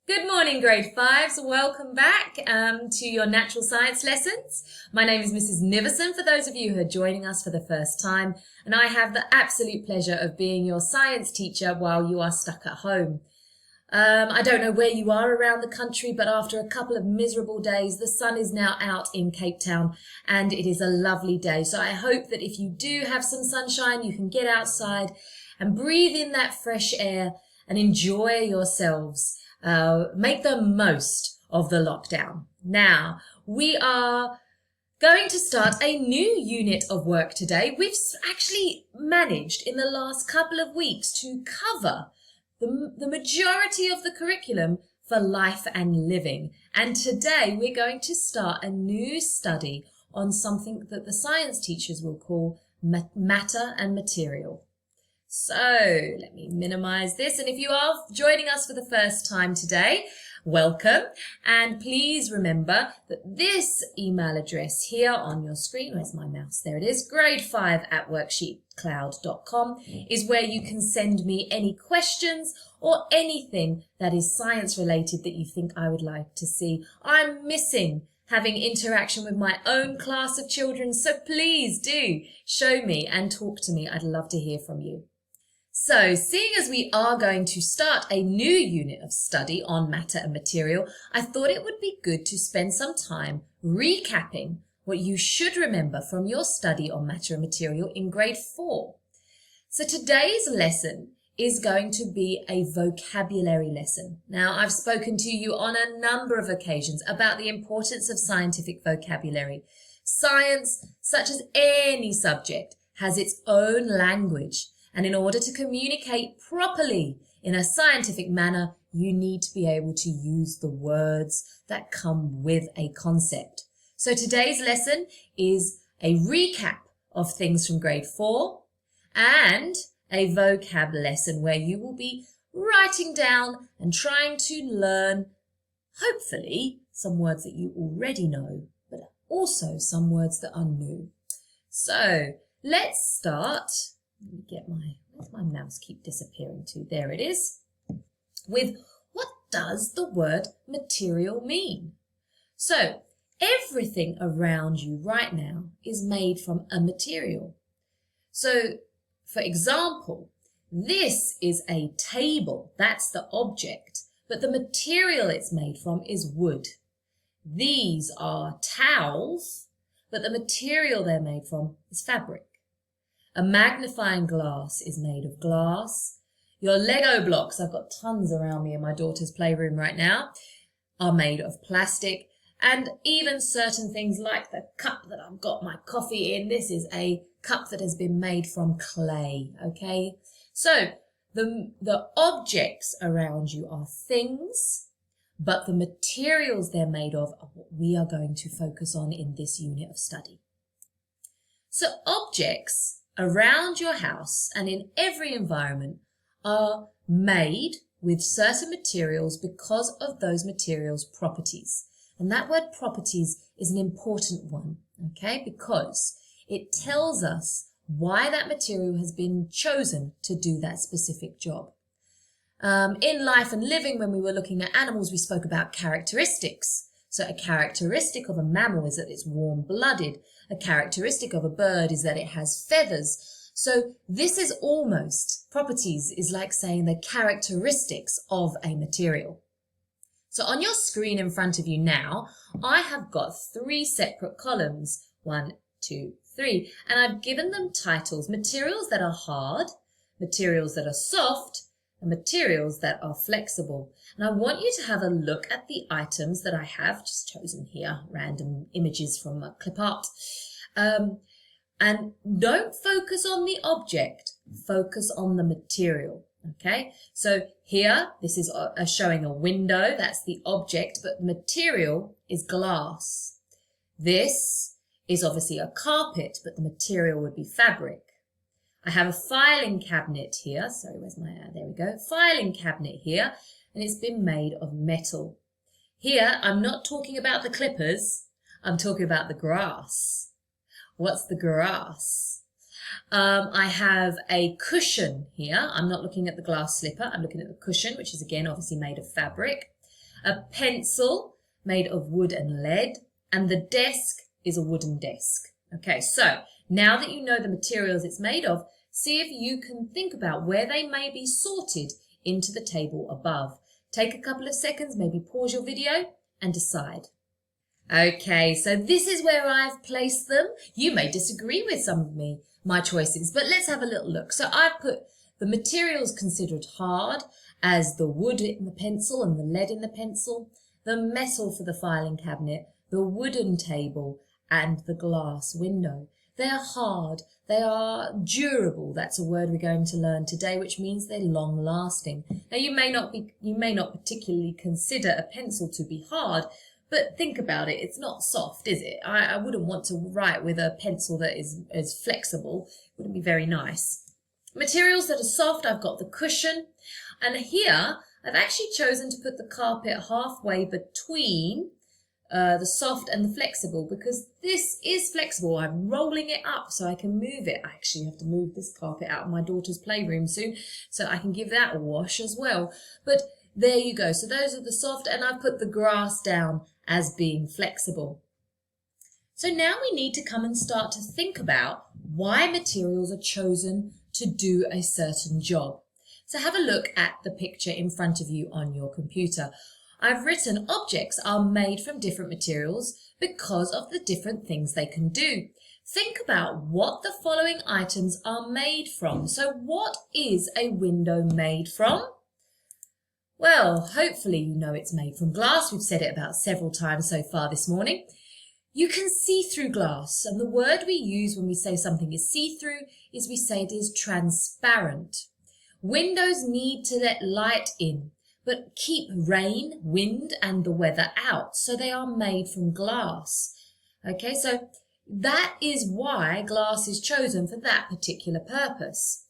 Good morning, grade fives. Welcome back to your natural science lessons. My name is Mrs. Niverson, for those of you who are joining us for the first time, and I have the absolute pleasure of being your science teacher while you are stuck at home. I don't know where you are around the country, but after a couple of miserable days, the sun is now out in Cape Town and it is a lovely day. So I hope that if you do have some sunshine, you can get outside and breathe in that fresh air and enjoy yourselves. Make the most of the lockdown. Now, we are going to start a new unit of work today. We've actually managed in the last couple of weeks to cover the majority of the curriculum for life and living. And today we're going to start a new study on something that the science teachers will call matter and material. So let me minimize this. And if you are joining us for the first time today, welcome. And please remember that this email address here on your screen, where's my mouse? There it is, grade5@worksheetcloud.com is where you can send me any questions or anything that is science related that you think I would like to see. I'm missing having interaction with my own class of children, so please do show me and talk to me. I'd love to hear from you. So, seeing as we are going to start a new unit of study on matter and material, I thought it would be good to spend some time recapping what you should remember from your study on matter and material in grade 4. So today's lesson is going to be a vocabulary lesson. Now, I've spoken to you on a number of occasions about the importance of scientific vocabulary. Science, such as any subject, has its own language. And in order to communicate properly in a scientific manner, you need to be able to use the words that come with a concept. So today's lesson is a recap of things from grade 4 and a vocab lesson where you will be writing down and trying to learn, hopefully, some words that you already know, but also some words that are new. So let's start. Let me get where's my mouse keep disappearing to? There it is. With what does the word material mean? So everything around you right now is made from a material. So for example, this is a table. That's the object, but the material it's made from is wood. These are towels, but the material they're made from is fabric. A magnifying glass is made of glass. Your Lego blocks, I've got tons around me in my daughter's playroom right now, are made of plastic. And even certain things like the cup that I've got my coffee in, this is a cup that has been made from clay, okay? So the objects around you are things, but the materials they're made of are what we are going to focus on in this unit of study. So objects around your house and in every environment are made with certain materials because of those materials' properties. And that word properties is an important one, okay, because it tells us why that material has been chosen to do that specific job. In life and living, when we were looking at animals, we spoke about characteristics. So a characteristic of a mammal is that it's warm-blooded. A characteristic of a bird is that it has feathers. So this is almost, properties is like saying the characteristics of a material. So on your screen in front of you now, I have got 3 separate columns, 1, 2, 3, and I've given them titles: materials that are hard, materials that are soft, and materials that are flexible. And I want you to have a look at the items that I have just chosen here, random images from clip art. And don't focus on the object, focus on the material, okay? So here, this is showing a window, that's the object, but the material is glass. This is obviously a carpet, but the material would be fabric. I have a filing cabinet here. Sorry, where's my, there we go. Filing cabinet here, and it's been made of metal. Here, I'm not talking about the clippers. I'm talking about the grass. What's the grass? I have a cushion here. I'm not looking at the glass slipper. I'm looking at the cushion, which is again, obviously made of fabric. a pencil made of wood and lead, and the desk is a wooden desk. Okay, so now that you know the materials it's made of, see if you can think about where they may be sorted into the table above. Take a couple of seconds, maybe pause your video and decide. Okay, so this is where I've placed them. You may disagree with some of my choices, but let's have a little look. So I've put the materials considered hard as the wood in the pencil and the lead in the pencil, the metal for the filing cabinet, the wooden table, and the glass window. They are hard, they are durable, that's a word we're going to learn today, which means they're long lasting. Now you may not particularly consider a pencil to be hard, but think about it, it's not soft, is it? I wouldn't want to write with a pencil that is flexible, it wouldn't be very nice. Materials that are soft, I've got the cushion, and here I've actually chosen to put the carpet halfway between the soft and the flexible, because this is flexible. I'm rolling it up so I can move it. I actually have to move this carpet out of my daughter's playroom soon so I can give that a wash as well. But there you go. So those are the soft, and I've put the grass down as being flexible. So now we need to come and start to think about why materials are chosen to do a certain job. So have a look at the picture in front of you on your computer. I've written objects are made from different materials because of the different things they can do. Think about what the following items are made from. So what is a window made from? Well, hopefully you know it's made from glass. We've said it about several times so far this morning. You can see through glass, and the word we use when we say something is see-through is we say it is transparent. Windows need to let light in, but keep rain, wind, and the weather out. So they are made from glass. Okay, so that is why glass is chosen for that particular purpose.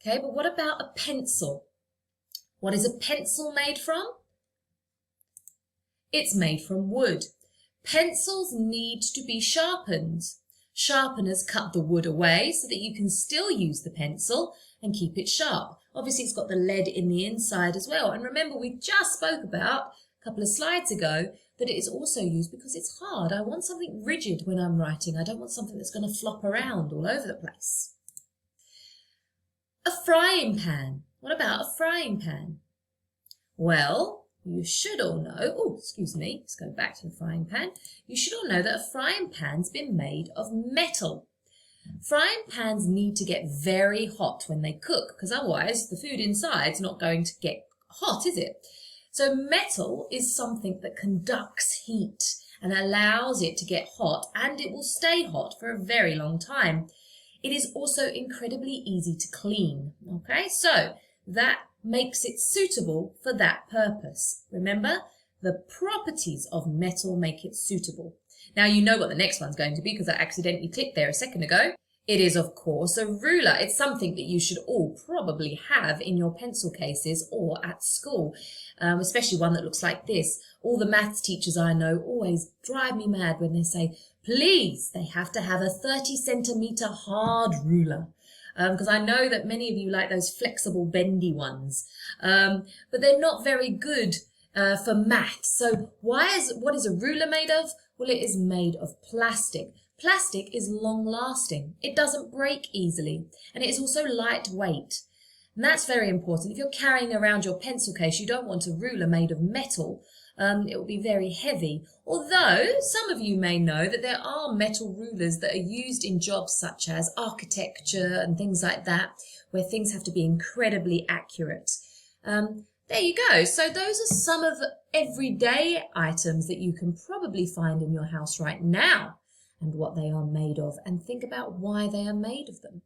Okay, but what about a pencil? What is a pencil made from? It's made from wood. Pencils need to be sharpened. Sharpeners cut the wood away so that you can still use the pencil and keep it sharp. Obviously, it's got the lead in the inside as well. And remember, we just spoke about a couple of slides ago that it is also used because it's hard. I want something rigid when I'm writing. I don't want something that's going to flop around all over the place. A frying pan. What about a frying pan? Well, you should all know, let's go back to the frying pan. You should all know that a frying pan's been made of metal. Frying pans need to get very hot when they cook, because otherwise the food inside's not going to get hot, is it? So metal is something that conducts heat and allows it to get hot, and it will stay hot for a very long time. It is also incredibly easy to clean, okay? So that makes it suitable for that purpose. Remember, the properties of metal make it suitable. Now you know what the next one's going to be because I accidentally clicked there a second ago. It is, of course, a ruler. It's something that you should all probably have in your pencil cases or at school, especially one that looks like this. All the maths teachers I know always drive me mad when they say, please, they have to have a 30-centimeter hard ruler. Because I know that many of you like those flexible, bendy ones, but they're not very good for maths. So what is a ruler made of? Well, it is made of plastic. Plastic is long-lasting. It doesn't break easily, and it is also lightweight. And that's very important. If you're carrying around your pencil case, you don't want a ruler made of metal. It will be very heavy. Although some of you may know that there are metal rulers that are used in jobs such as architecture and things like that, where things have to be incredibly accurate. There you go. So those are some of the everyday items that you can probably find in your house right now and what they are made of, and think about why they are made of them.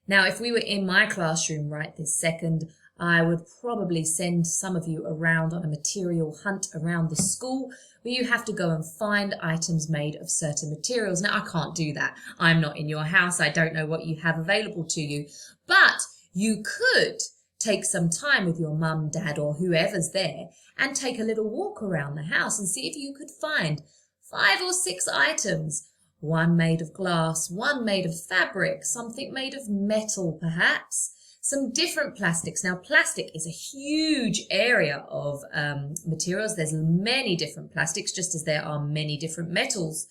Now, if we were in my classroom right this second, I would probably send some of you around on a material hunt around the school where you have to go and find items made of certain materials. Now, I can't do that. I'm not in your house. I don't know what you have available to you, but you could take some time with your mum, dad, or whoever's there and take a little walk around the house and see if you could find 5 or 6 items. One made of glass, one made of fabric, something made of metal perhaps, some different plastics. Now, plastic is a huge area of materials. There's many different plastics, just as there are many different metals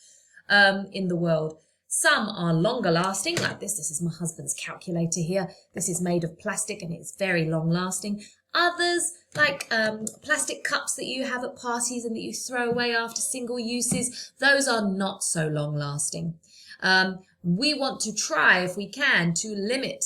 in the world. Some are longer lasting, like this. This is my husband's calculator here. This is made of plastic and it's very long lasting. Others, like plastic cups that you have at parties and that you throw away after single uses, those are not so long lasting. We want to try, if we can, to limit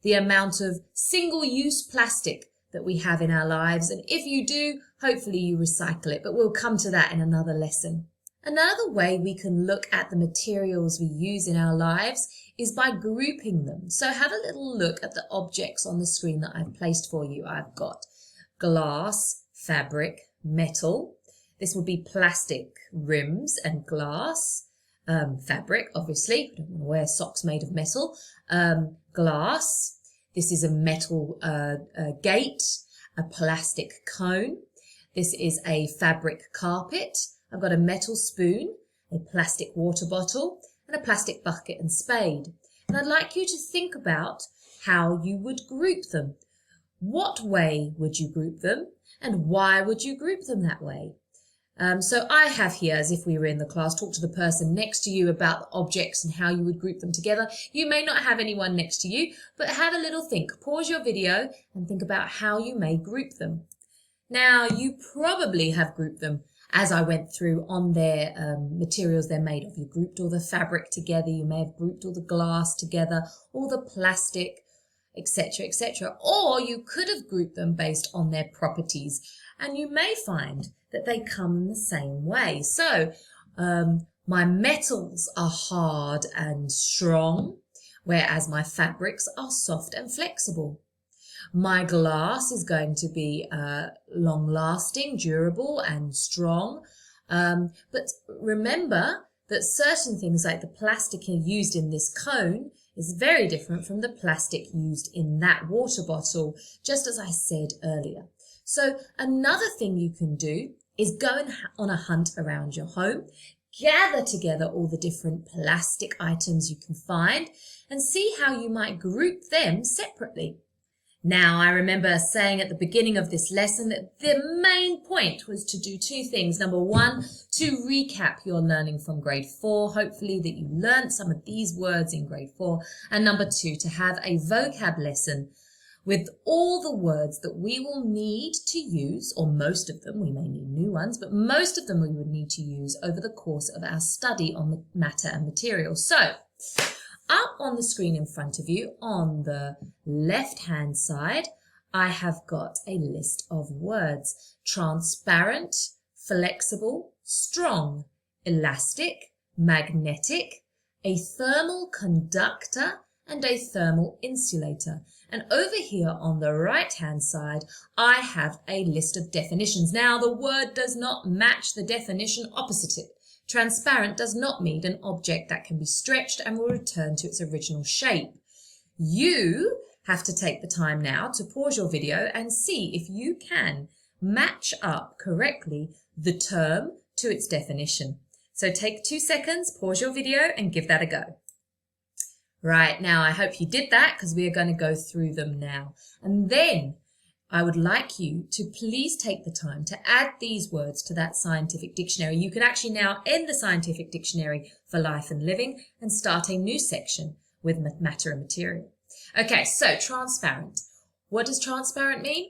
the amount of single-use plastic that we have in our lives. And if you do, hopefully you recycle it. But we'll come to that in another lesson. Another way we can look at the materials we use in our lives is by grouping them. So have a little look at the objects on the screen that I've placed for you. I've got glass, fabric, metal. This would be plastic rims and glass. Fabric, obviously. I don't want to wear socks made of metal. Glass. This is a metal gate, a plastic cone. This is a fabric carpet. I've got a metal spoon, a plastic water bottle, and a plastic bucket and spade. And I'd like you to think about how you would group them. What way would you group them, and why would you group them that way? So I have here, as if we were in the class, talk to the person next to you about the objects and how you would group them together. You may not have anyone next to you, but have a little think. Pause your video and think about how you may group them. Now, you probably have grouped them as I went through on their materials they're made of. You grouped all the fabric together. You may have grouped all the glass together, all the plastic, etc., etc. Or you could have grouped them based on their properties. And you may find that they come the same way. So my metals are hard and strong, whereas my fabrics are soft and flexible. My glass is going to be long-lasting, durable and strong. But remember that certain things like the plastic used in this cone is very different from the plastic used in that water bottle, just as I said earlier. So another thing you can do is go on a hunt around your home, gather together all the different plastic items you can find and see how you might group them separately. Now, I remember saying at the beginning of this lesson that the main point was to do two things. Number one, to recap your learning from grade 4, hopefully that you learned some of these words in grade 4. And number two, to have a vocab lesson with all the words that we will need to use, or most of them, we may need new ones, but most of them we would need to use over the course of our study on the matter and material. So, up on the screen in front of you, on the left-hand side, I have got a list of words. Transparent, flexible, strong, elastic, magnetic, a thermal conductor, and a thermal insulator. And over here on the right-hand side, I have a list of definitions. Now, the word does not match the definition opposite it. Transparent does not mean an object that can be stretched and will return to its original shape. You have to take the time now to pause your video and see if you can match up correctly the term to its definition. So take 2 seconds, pause your video and give that a go. Right, now I hope you did that because we are going to go through them now. And then I would like you to please take the time to add these words to that scientific dictionary. You can actually now end the scientific dictionary for life and living and start a new section with matter and material. Okay, so transparent. What does transparent mean?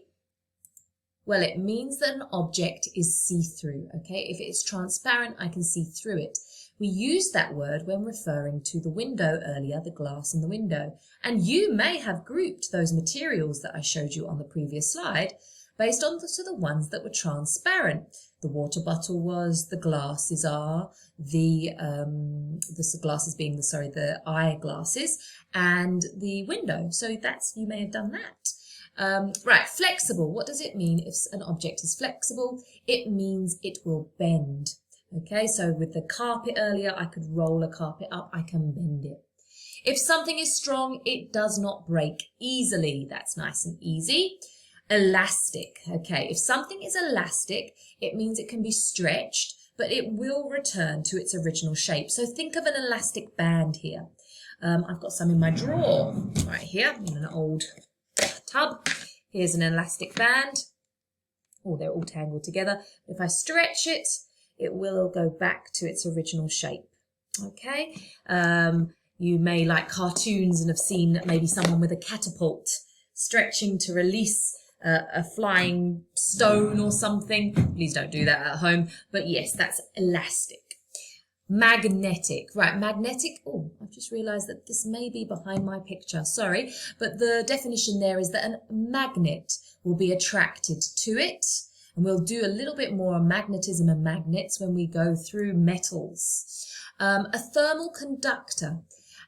Well, it means that an object is see-through, okay? If it's transparent, I can see through it. We used that word when referring to the window earlier, the glass in the window. And you may have grouped those materials that I showed you on the previous slide based on the ones that were transparent. The water bottle was, the glasses are, the glasses being the eyeglasses, and the window. So you may have done that. Right, flexible. What does it mean if an object is flexible? It means it will bend. Okay, so with the carpet earlier, I could roll a carpet up, I can bend it. If something is strong, it does not break easily. That's nice and easy. Elastic. Okay, if something is elastic, it means it can be stretched, but it will return to its original shape. So think of an elastic band here. I've got some in my drawer right here in an old tub. Here's an elastic band. Oh, they're all tangled together. If I stretch it, it will go back to its original shape. Okay. You may like cartoons and have seen maybe someone with a catapult stretching to release a flying stone or something. Please don't do that at home. But yes, that's elastic. Magnetic. Right, magnetic. Oh, I've just realized that this may be behind my picture. Sorry. But the definition there is that a magnet will be attracted to it. And we'll do a little bit more on magnetism and magnets when we go through metals. A thermal conductor.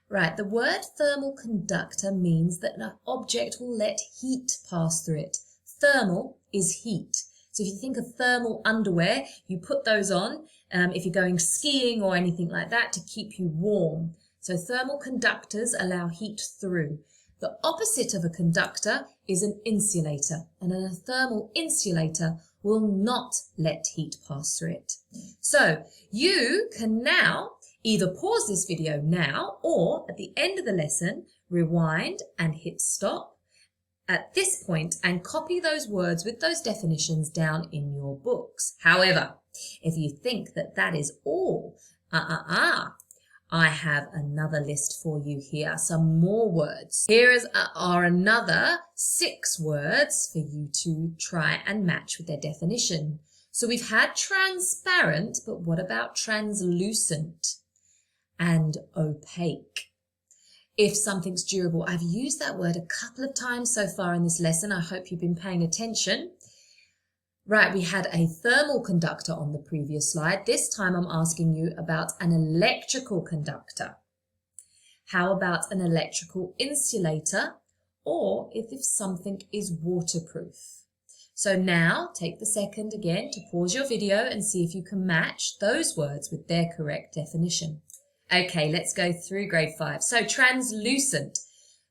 Right, the word thermal conductor means that an object will let heat pass through it. Thermal is heat. So if you think of thermal underwear, you put those on if you're going skiing or anything like that to keep you warm. So thermal conductors allow heat through. The opposite of a conductor is an insulator, and a thermal insulator will not let heat pass through it. So you can now either pause this video now or at the end of the lesson, rewind and hit stop at this point and copy those words with those definitions down in your books. However, if you think that that is all, I have another list for you here, some more words. Here are another 6 words for you to try and match with their definition. So we've had transparent, but what about translucent and opaque? If something's durable, I've used that word a couple of times so far in this lesson. I hope you've been paying attention. Right, we had a thermal conductor on the previous slide. This time I'm asking you about an electrical conductor. How about an electrical insulator, or if something is waterproof? So now take the second again to pause your video and see if you can match those words with their correct definition. Okay, let's go through grade 5. So translucent.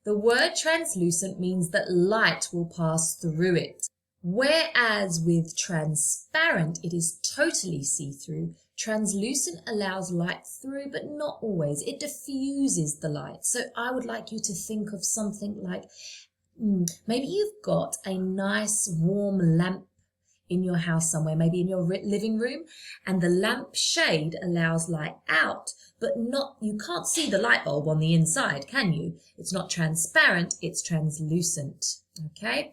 The word translucent means that light will pass through it. Whereas with transparent, it is totally see-through. Translucent allows light through, but not always. It diffuses the light. So I would like you to think of something like, maybe you've got a nice warm lamp in your house somewhere, maybe in your living room, and the lamp shade allows light out, but you can't see the light bulb on the inside, can you? It's not transparent, it's translucent, okay?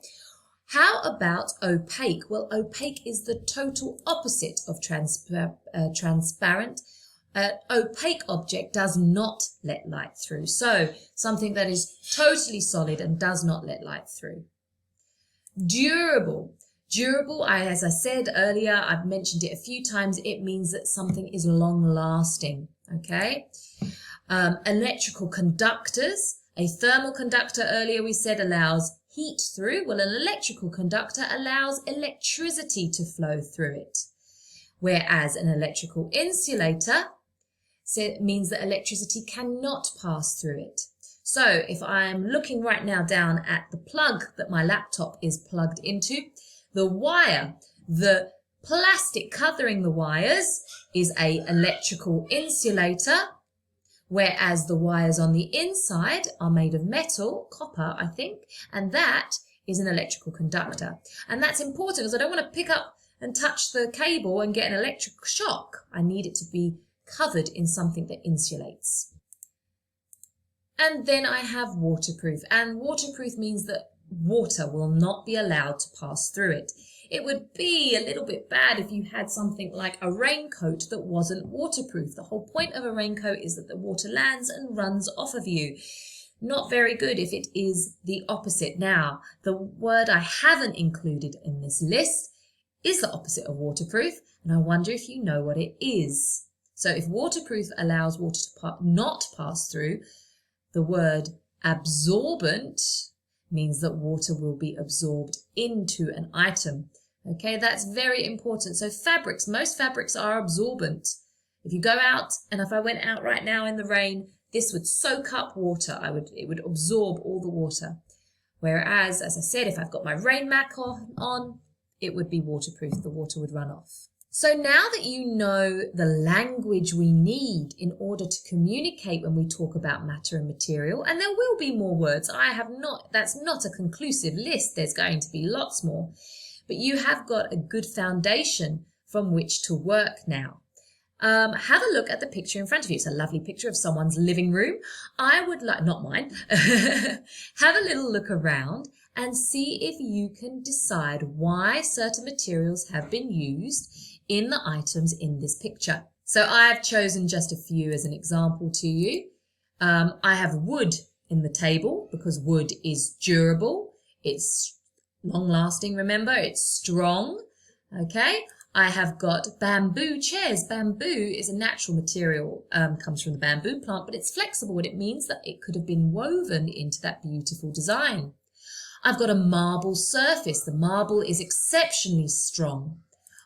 How about opaque? Well, opaque is the total opposite of transparent. Opaque object does not let light through. So something that is totally solid and does not let light through. Durable. Durable, as I said earlier, I've mentioned it a few times, it means that something is long lasting, okay? Electrical conductors. A thermal conductor earlier we said allows heat through. Well, an electrical conductor allows electricity to flow through it. Whereas an electrical insulator means that electricity cannot pass through it. So if I'm looking right now down at the plug that my laptop is plugged into, the wire, the plastic covering the wires is an electrical insulator, whereas the wires on the inside are made of metal, copper, I think, and that is an electrical conductor. And that's important because I don't want to pick up and touch the cable and get an electric shock. I need it to be covered in something that insulates. And then I have waterproof, and waterproof means that water will not be allowed to pass through it. It would be a little bit bad if you had something like a raincoat that wasn't waterproof. The whole point of a raincoat is that the water lands and runs off of you. Not very good if it is the opposite. Now, the word I haven't included in this list is the opposite of waterproof, and I wonder if you know what it is. So if waterproof allows water to not pass through, the word absorbent means that water will be absorbed into an item. Okay, that's very important. So fabrics, most fabrics are absorbent. If you go out, and if I went out right now in the rain, this would soak up water. It would absorb all the water. Whereas, as I said, if I've got my rain mac on, it would be waterproof. The water would run off. So now that you know the language we need in order to communicate when we talk about matter and material, and there will be more words, that's not a conclusive list, there's going to be lots more, but you have got a good foundation from which to work now. Have a look at the picture in front of you. It's a lovely picture of someone's living room. I would like, not mine, have a little look around and see if you can decide why certain materials have been used in the items in this picture. So I've chosen just a few as an example to you. I have wood in the table because wood is durable. It's long-lasting, remember, it's strong, okay? I have got bamboo chairs. Bamboo is a natural material, comes from the bamboo plant, but it's flexible and it means that it could have been woven into that beautiful design. I've got a marble surface. The marble is exceptionally strong.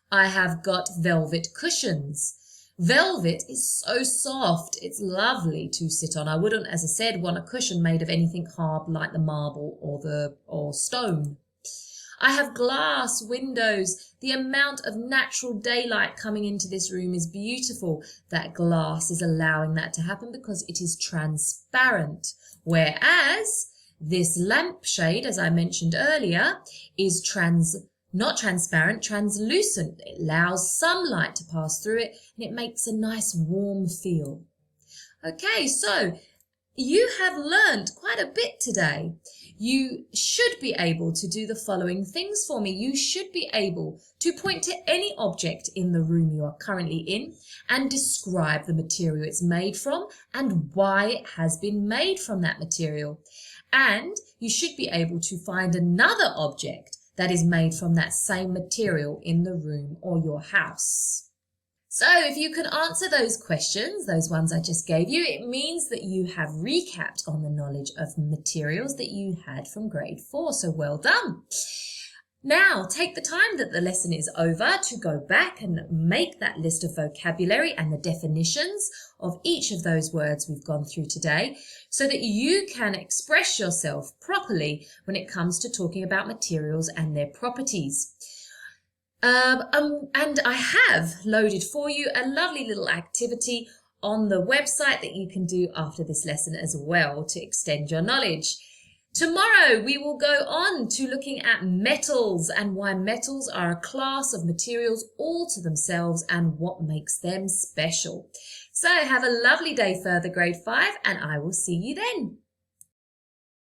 I have got velvet cushions. Velvet is so soft, it's lovely to sit on. I wouldn't, as I said, want a cushion made of anything hard like the marble or stone. I have glass windows. The amount of natural daylight coming into this room is beautiful. That glass is allowing that to happen because it is transparent. Whereas this lampshade, as I mentioned earlier, is not transparent, translucent. It allows some light to pass through it and it makes a nice warm feel. Okay, so you have learned quite a bit today. You should be able to do the following things for me. You should be able to point to any object in the room you are currently in and describe the material it's made from and why it has been made from that material. And you should be able to find another object that is made from that same material in the room or your house. So if you can answer those questions, those ones I just gave you, it means that you have recapped on the knowledge of materials that you had from grade 4. So well done. Now take the time that the lesson is over to go back and make that list of vocabulary and the definitions of each of those words we've gone through today so that you can express yourself properly when it comes to talking about materials and their properties. And I have loaded for you a lovely little activity on the website that you can do after this lesson as well to extend your knowledge. Tomorrow we will go on to looking at metals and why metals are a class of materials all to themselves and what makes them special. So have a lovely day further, grade 5, and I will see you then.